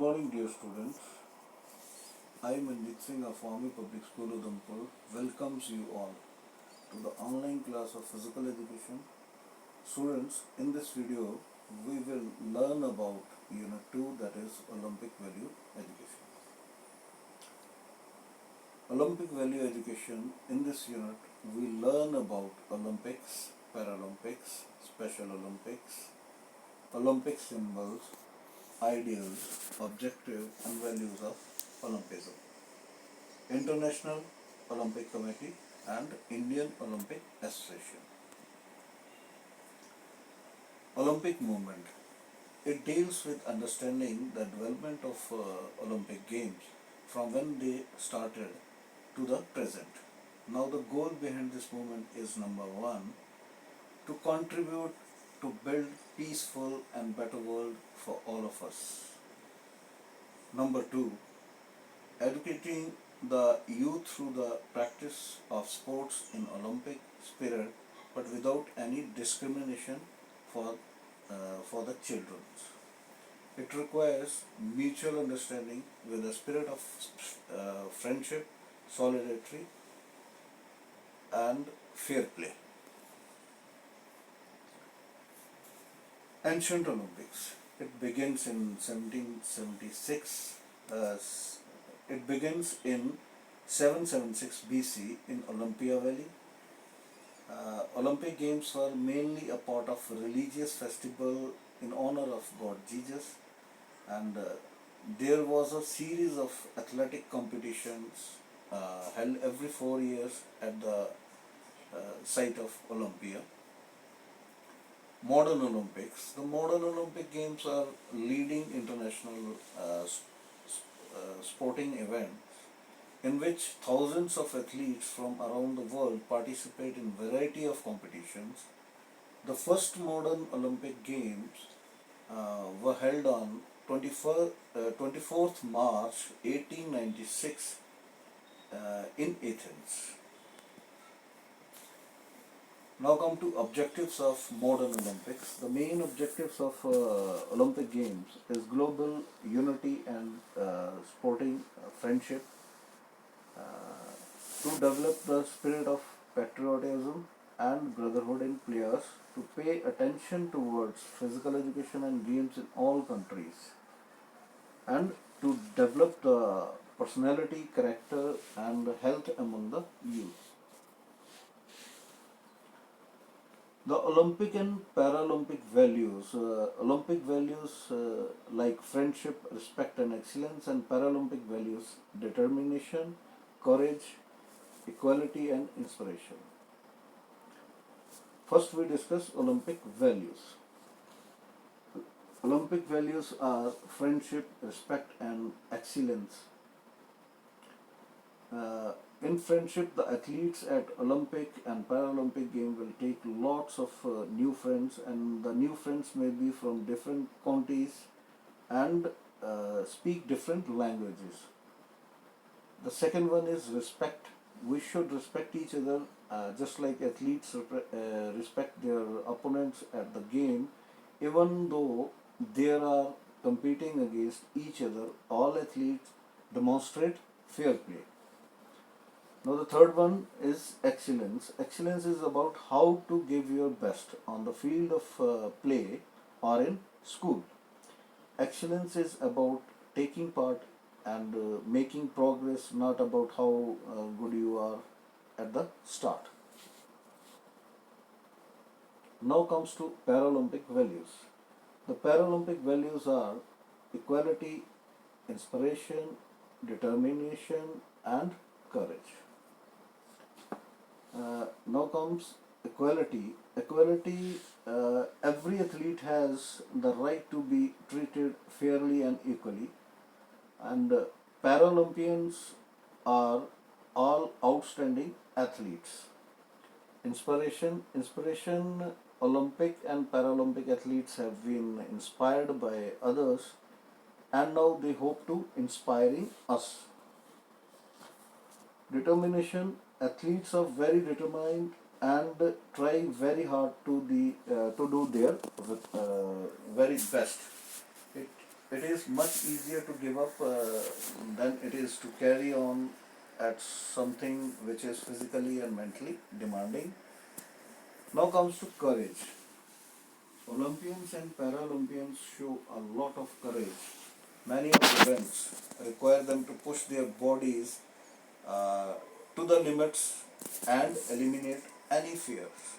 morning, dear students. I am Manjit Singh of Army Public School, Udhampur, welcomes you all to the online class of physical education. Students, in this video, we will learn about Unit 2, that is Olympic Value Education. Olympic Value Education, in this unit, we learn about Olympics, Paralympics, Special Olympics, Olympic symbols, ideals, objective and values of Olympism, International Olympic Committee and Indian Olympic Association. Olympic movement. It deals with understanding the development of Olympic Games from when they started to the present. Now the goal behind this movement is number one, to contribute to build peaceful and better world for all of us. Number two, educating the youth through the practice of sports in Olympic spirit, but without any discrimination for the children. It requires mutual understanding with a spirit of friendship, solidarity, and fair play. Ancient Olympics. It begins in 1776. It begins in 776 BC in Olympia Valley. Olympic Games were mainly a part of religious festival in honor of God Jesus, and there was a series of athletic competitions held every 4 years at the site of Olympia. Modern Olympics. The modern Olympic Games are leading international sporting events in which thousands of athletes from around the world participate in variety of competitions. The first modern Olympic Games were held on 24th March 1896 in Athens. Now come to objectives of modern Olympics. The main objectives of Olympic Games is global unity and sporting friendship, to develop the spirit of patriotism and brotherhood in players, to pay attention towards physical education and games in all countries, and to develop the personality, character and health among the youth. The Olympic and Paralympic values. Olympic values like friendship, respect and excellence, and Paralympic values determination, courage, equality and inspiration. First we discuss Olympic values. Olympic values are friendship, respect and excellence. In friendship, the athletes at Olympic and Paralympic Games will take lots of new friends, and the new friends may be from different countries and speak different languages. The second one is respect. We should respect each other just like athletes respect their opponents at the game. Even though they are competing against each other, all athletes demonstrate fair play. Now the third one is excellence. Excellence is about how to give your best on the field of play or in school. Excellence is about taking part and making progress, not about how good you are at the start. Now comes to Paralympic values. The Paralympic values are equality, inspiration, determination and courage. Now comes equality. Equality, every athlete has the right to be treated fairly and equally, and Paralympians are all outstanding athletes. Inspiration. Olympic and Paralympic athletes have been inspired by others, and now they hope to inspiring us. Determination. Athletes are very determined and try very hard to do their very best. it is much easier to give up than it is to carry on at something which is physically and mentally demanding. Now comes to courage. Olympians and Paralympians show a lot of courage. Many of the events require them to push their bodies uh, to the limits and eliminate any fears.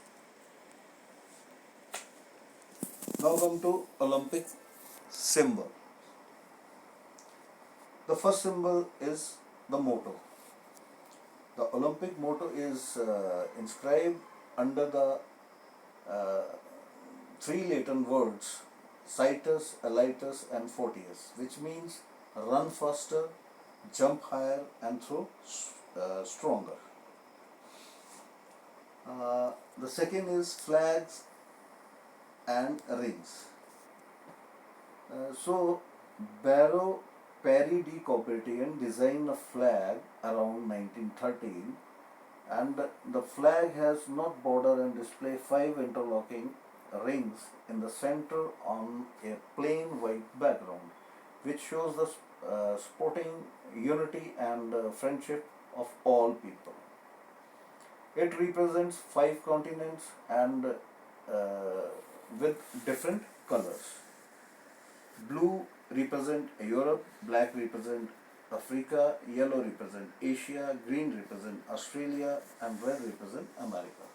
Now come to Olympic symbol. The first symbol is the motto. The Olympic motto is inscribed under the uh, three Latin words Citus, Alitus, and Fortius, which means run faster, jump higher, and throw stronger. The second is flags and rings. So, Barrow Perry de Coubertin designed a flag around 1913, and the flag has not border and display five interlocking rings in the center on a plain white background, which shows the sporting unity and friendship of all people. It represents five continents and with different colors. Blue represent Europe, black represent Africa, yellow represent Asia, green represent Australia, and red represent America.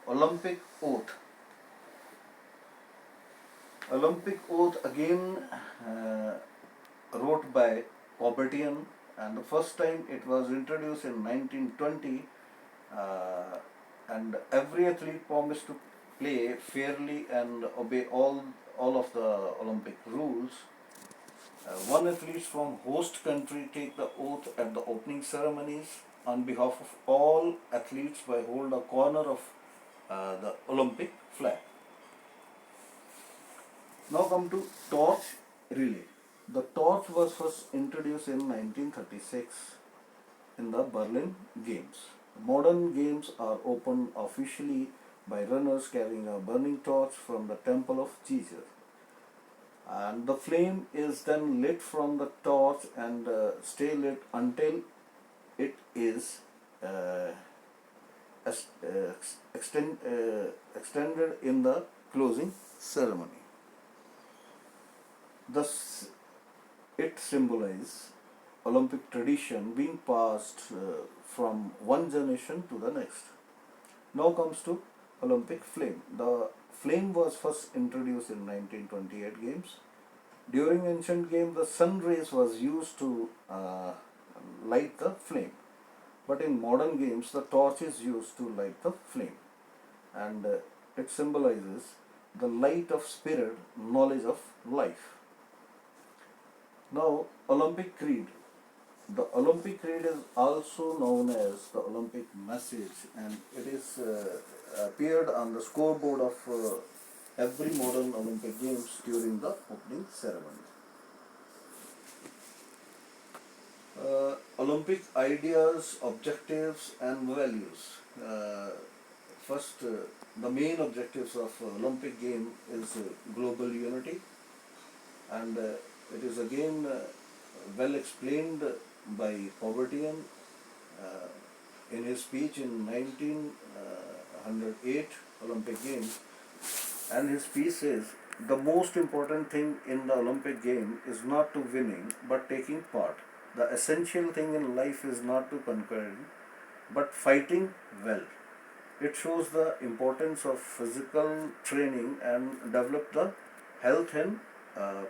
Olympic oath. Olympic oath again uh, wrote by Coubertin, and the first time it was introduced in 1920, uh, and every athlete promised to play fairly and obey all of the Olympic rules. One athlete from host country take the oath at the opening ceremonies on behalf of all athletes by hold a corner of the Olympic flag. Now come to torch relay. The torch was first introduced in 1936 in the Berlin Games. Modern games are opened officially by runners carrying a burning torch from the temple of Jesus. And the flame is then lit from the torch and stay lit until it is uh, extended in the closing ceremony. Thus, it symbolizes Olympic tradition being passed from one generation to the next. Now comes to Olympic flame. The flame was first introduced in 1928 games. During ancient games, the sun rays was used to light the flame. But in modern games, the torch is used to light the flame, and it symbolizes the light of spirit, knowledge of life. Now, Olympic Creed. The Olympic Creed is also known as the Olympic Message, and it is appeared on the scoreboard of every modern Olympic Games during the opening ceremony. Olympic ideas, objectives, and values. First, the main objectives of Olympic game is global unity, and it is again well explained by Coubertin in his speech in 1908 Olympic Games, and his speech says, the most important thing in the Olympic game is not to winning but taking part. The essential thing in life is not to conquer but fighting well. It shows the importance of physical training and develop the health and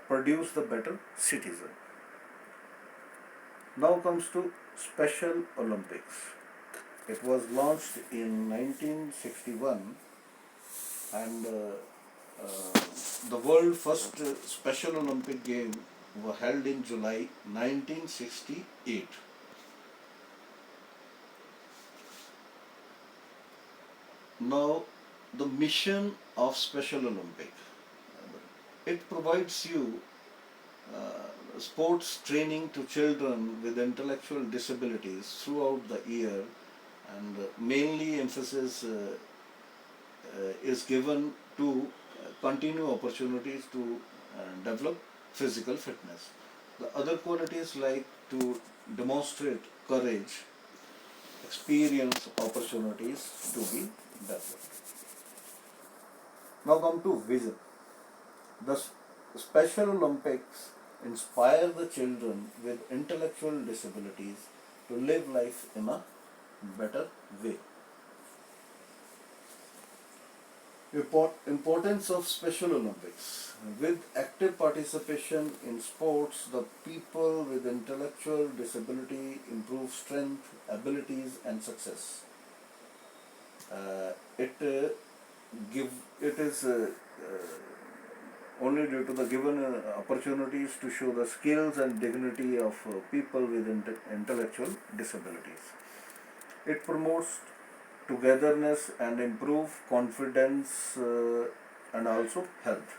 produce the better citizen. Now comes to Special Olympics. It was launched in 1961, and the world first Special Olympic game were held in July 1968. Now, the mission of Special Olympic. It provides you sports training to children with intellectual disabilities throughout the year, and mainly emphasis is given to continue opportunities to develop physical fitness. The other qualities like to demonstrate courage, experience opportunities to be developed. Now come to vision. The Special Olympics inspire the children with intellectual disabilities to live life in a better way. Importance of Special Olympics. With active participation in sports, the people with intellectual disability improve strength, abilities, and success. It give it is only due to the given opportunities to show the skills and dignity of people with intellectual disabilities. It promotes togetherness and improve confidence and also health.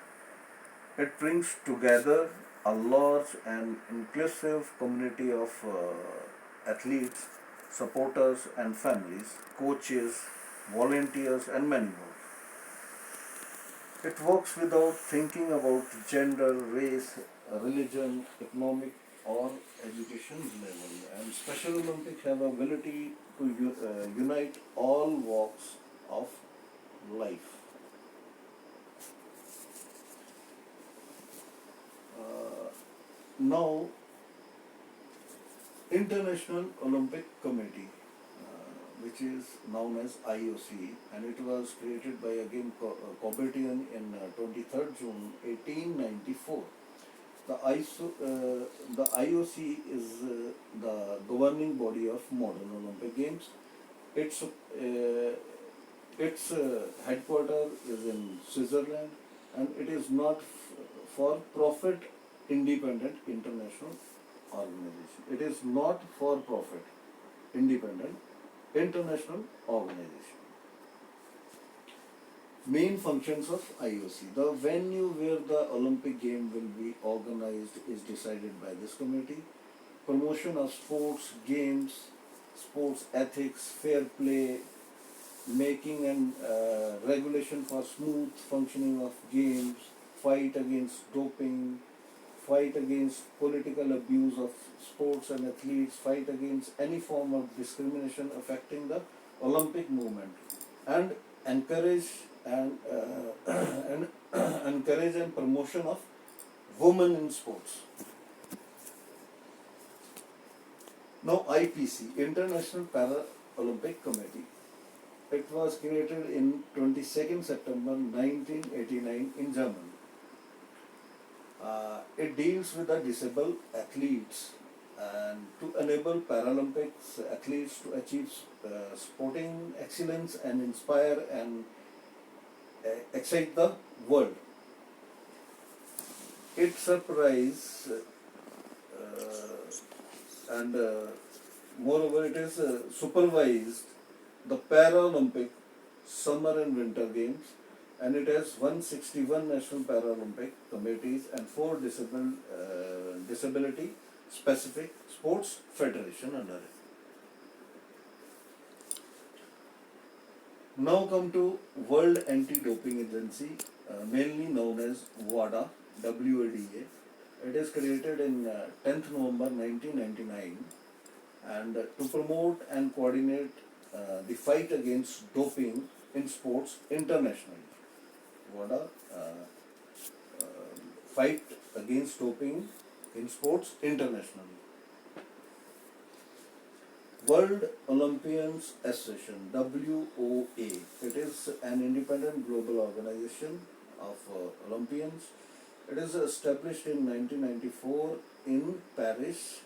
It brings together a large and inclusive community of athletes, supporters and families, coaches, volunteers and many more. It works without thinking about gender, race, religion, economic or education level. And Special Olympics have ability to unite all walks of life. Now, International Olympic Committee, which is known as IOC, and it was created by again Coubertin in 23rd June 1894. The IOC is the governing body of modern Olympic Games. Its headquarters is in Switzerland, and it is not for profit independent international organization. It is not for profit independent international organization. Main functions of IOC. The venue where the Olympic game will be organized is decided by this committee. Promotion of sports, games, sports ethics, fair play, making and regulation for smooth functioning of games, fight against doping, fight against political abuse of sports and athletes, fight against any form of discrimination affecting the Olympic movement, and encourage and and encourage and promotion of women in sports. Now IPC, International Paralympic Committee. It was created in 22nd September 1989 in Germany. It deals with the disabled athletes and to enable Paralympics athletes to achieve sporting excellence and inspire and excite the world. It surprise and moreover it is supervised the Paralympic Summer and Winter Games, and it has 161 national Paralympic committees and 4 disability specific sports federation under it. Now come to World Anti-Doping Agency, mainly known as WADA, WADA. It is created in 10th November 1999 and to promote and coordinate the fight against doping in sports internationally. WADA fight against doping in sports internationally. World Olympians Association, WOA. It is an independent global organization of Olympians. It is established in 1994 in Paris.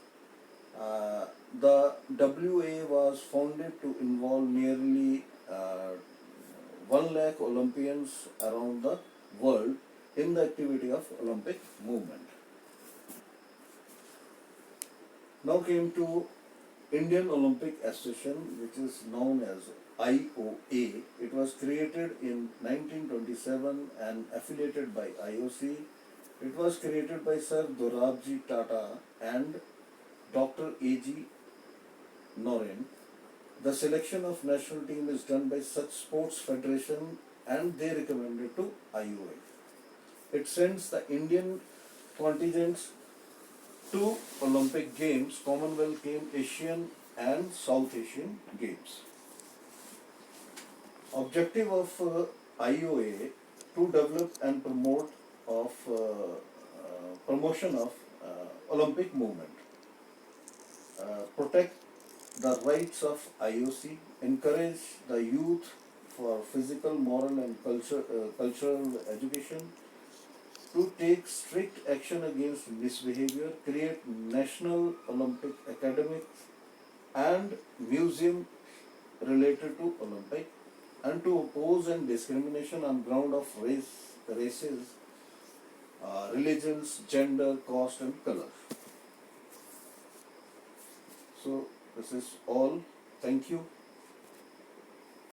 The WA was founded to involve nearly 1 lakh Olympians around the world in the activity of Olympic movement. Now came to Indian Olympic Association, which is known as IOA. It was created in 1927 and affiliated by IOC. It was created by Sir Dorabji Tata and Dr. A.G. Noren. The selection of national team is done by such sports federation and they recommended to IOA. It sends the Indian contingents to Olympic Games, Commonwealth Games, Asian and South Asian Games. Objective of IOA to develop and promotion of Olympic movement, protect the rights of IOC, encourage the youth for physical, moral and cultural education, to take strict action against misbehavior, create National Olympic Academies and museum related to Olympic, and to oppose and discrimination on ground of races, religions, gender, caste and color. So this is all. Thank you.